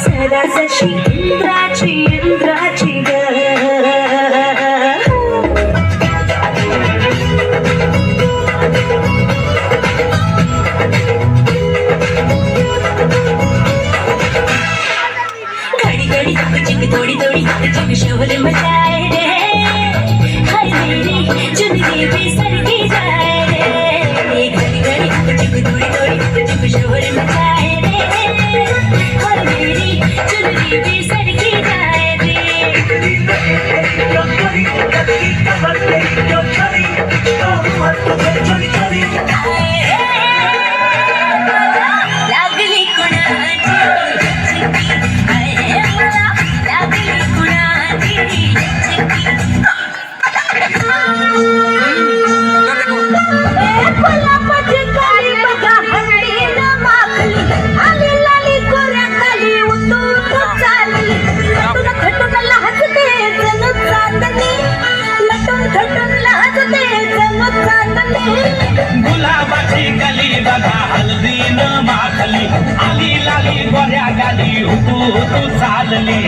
सदा जशी इंद्राची इंद्राची ग घड़ी घड़ी चिक थोड़ी थोड़ी चिक शोर मचाए रे हाय मेरी चुनरी भी सरकी जाए रे घड़ी घड़ी चिक थोड़ी थोड़ी चिक शोर मचाए रे हाय मेरी चुनरी भी सरकी जाए लागली कुणाची लागली कुणाची कोल्हापूरची काळी बघा हंडीनं माखली आली लाली गोऱ्या खाली उतून चालली नटून खटून लाजते जणू चांदणी नटून खटून लाजते जणू चांदणी गुलाबाची कली बघा हळदीनं माखली आली लाली गोऱ्या गाली हुतू चालली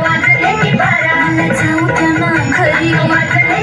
वाजले की बारा मला जाऊ त्या ना घरी